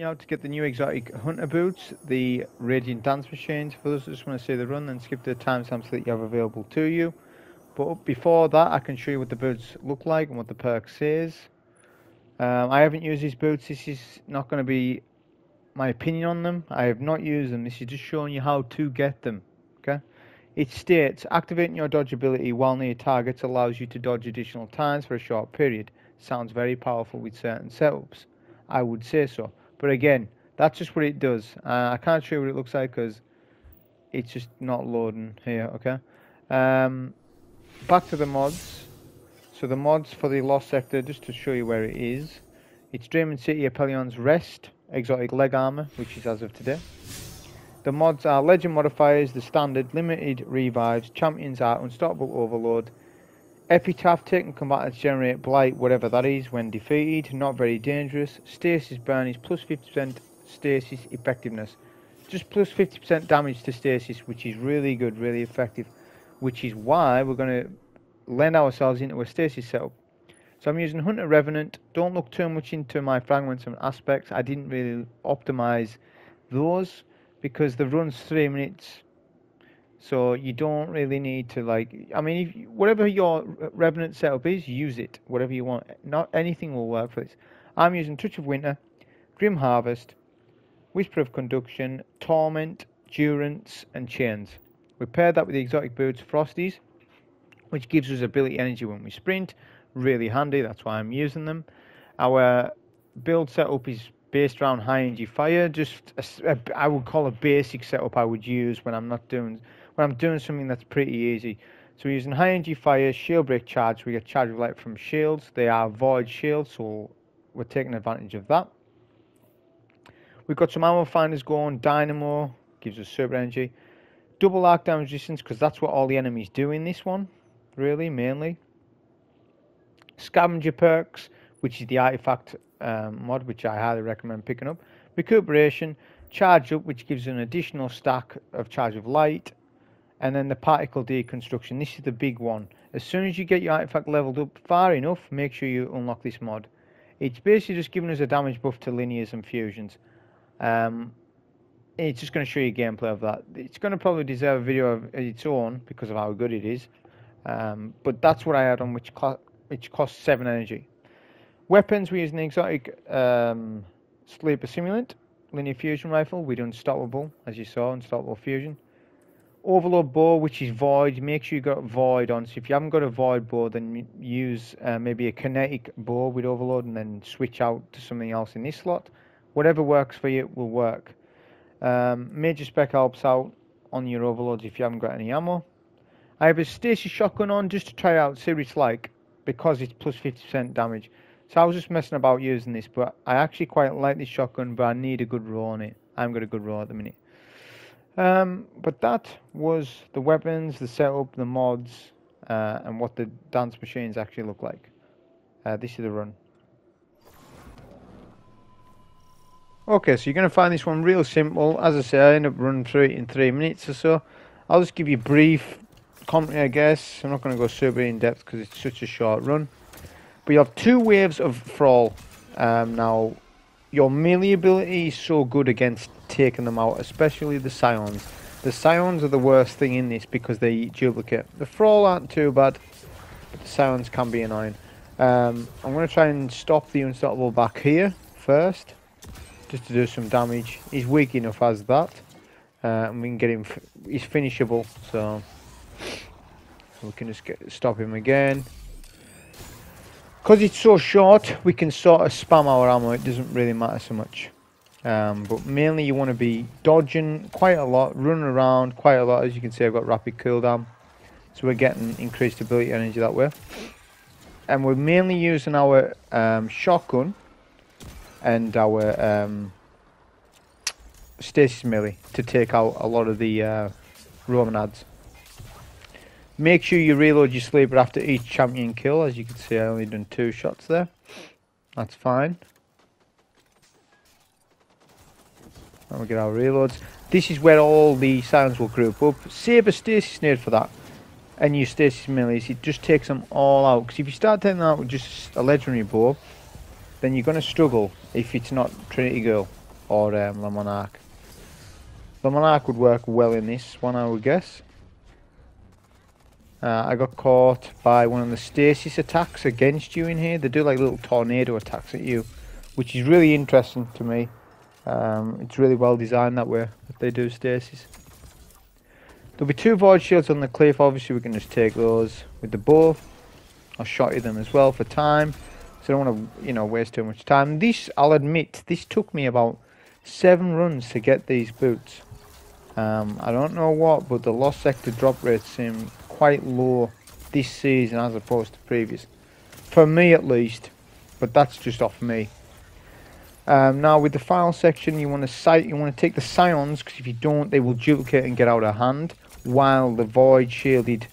out to get the new exotic hunter boots, the Radiant Dance Machines. For those that just want to see the run, then skip the timestamps that you have available to you. But before that, I can show you what the boots look like and what the perk says. I haven't used these boots. This is not going to be my opinion on them. I have not used them. This is just showing you how to get them. Okay. It states, activating your dodge ability while near targets allows you to dodge additional times for a short period. Sounds very powerful with certain setups. I would say so. But again, that's just what it does. I can't show you what it looks like because it's just not loading here, okay? Back to the mods. So the mods for the Lost Sector, just to show you where it is. It's Dreaming City, Aphelion's Rest, Exotic Leg Armor, which is as of today. The mods are Legend Modifiers, the Standard, Limited Revives, Champions are Unstoppable Overload, Epitaph, taking combatants generate Blight, whatever that is, when defeated, not very dangerous. Stasis Burn is plus 50% Stasis effectiveness. Just plus 50% damage to Stasis, which is really good, really effective. Which is why we're going to lend ourselves into a Stasis setup. So I'm using Hunter Revenant. Don't look too much into my Fragments and aspects. I didn't really optimize those because the run's 3 minutes. So you don't really need to, like, I mean, if, whatever your Revenant setup is, use it. Whatever you want. Not anything will work for this. I'm using Touch of Winter, Grim Harvest, Whisper of Conduction, Torment, Durance, and Chains. We pair that with the exotic boots, Frosties, which gives us ability energy when we sprint. Really handy, that's why I'm using them. Our build setup is based around high energy fire. Just I would call a basic setup I would use when I'm doing something that's pretty easy. So we're using high energy fire, shield break charge. We get charge of light from shields. They are void shields, so we're taking advantage of that. We've got some ammo finders going. Dynamo gives us super energy. Double arc damage resistance, because that's what all the enemies do in this one, really, mainly. Scavenger perks, which is the artifact mod, which I highly recommend picking up. Recuperation, charge up, which gives an additional stack of charge of light. And then the particle deconstruction. This is the big one. As soon as you get your artifact leveled up far enough, make sure you unlock this mod. It's basically just giving us a damage buff to linears and fusions. It's just going to show you gameplay of that. It's going to probably deserve a video of its own because of how good it is. But that's what I had on, which costs 7 energy. Weapons, we use an exotic Sleeper Simulant, Linear Fusion Rifle with Unstoppable, as you saw, Unstoppable Fusion. Overload Bow, which is Void. Make sure you got Void on. So if you haven't got a Void Bow, then use maybe a Kinetic Bow with Overload and then switch out to something else in this slot. Whatever works for you will work. Major Spec helps out on your Overloads if you haven't got any ammo. I have a Stasis Shotgun on just to try out, see what it's like, because it's plus 50% damage. So I was just messing about using this, but I actually quite like this shotgun, but I need a good roll on it. I haven't got a good roll at the minute. But that was the weapons, the setup, the mods, and what the dance machines actually look like. This is the run. Okay, so you're going to find this one real simple. As I say, I end up running through it in 3 minutes or so. I'll just give you a brief commentary, I guess. I'm not going to go super in depth because it's such a short run. But you have 2 waves of Thrall. Now, your melee ability is so good against taking them out, especially the Scions. The Scions are the worst thing in this because they duplicate. The Thrall aren't too bad, but the Scions can be annoying. I'm going to try and stop the Unstoppable back here first, just to do some damage. He's weak enough as that, and we can get him. He's finishable, so we can just stop him again. Because it's so short, we can sort of spam our ammo. It doesn't really matter so much. But mainly you want to be dodging quite a lot, running around quite a lot. As you can see, I've got rapid cooldown, so we're getting increased ability energy that way. And we're mainly using our shotgun and our Stasis melee to take out a lot of the Roman ads. Make sure you reload your sleeper after each champion kill. As you can see, I only done 2 shots there. That's fine. And we get our reloads. This is where all the sounds will group up. Save a Stasis nade for that. And use Stasis melees. It just takes them all out. Because if you start taking that out with just a legendary bow, then you're going to struggle if it's not Trinity Girl. or the Monarch. The Monarch would work well in this one, I would guess. I got caught by one of the Stasis attacks against you in here. They do like little tornado attacks at you, which is really interesting to me. It's really well designed that way, that they do Stasis. There'll be 2 Void Shields on the cliff. Obviously we can just take those with the bow. I'll shot you them as well for time, so I don't want to, you know, waste too much time. This, I'll admit, this took me about 7 runs to get these boots. I don't know what, but the Lost Sector drop rates seem quite low this season as opposed to previous. For me at least, but that's just off me. Now with the final section, you want to take the Scions, because if you don't, they will duplicate and get out of hand. While the Void Shielded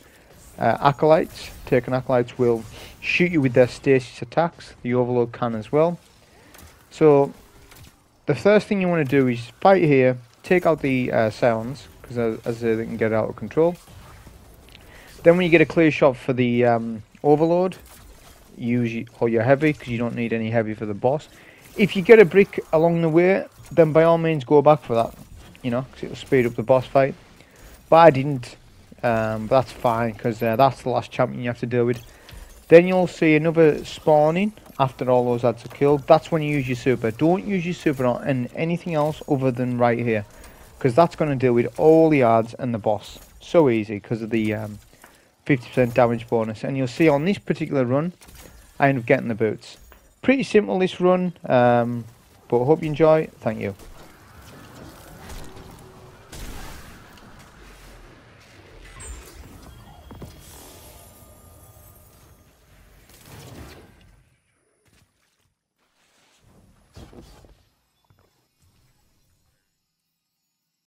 Acolytes, taken Acolytes, will shoot you with their Stasis attacks. The Overload can as well. So the first thing you want to do is fight here, take out the Scions, because as they can get out of control. Then when you get a clear shot for the Overload, use all your heavy, because you don't need any heavy for the boss. If you get a brick along the way, then by all means go back for that, you know, because it'll speed up the boss fight. But I didn't, but that's fine, because that's the last champion you have to deal with. Then you'll see another spawning after all those ads are killed. That's when you use your super. Don't use your super on anything else other than right here, because that's going to deal with all the ads and the boss. So easy, because of the 50% damage bonus. And you'll see on this particular run, I end up getting the boots. Pretty simple this run, but hope you enjoy. Thank you.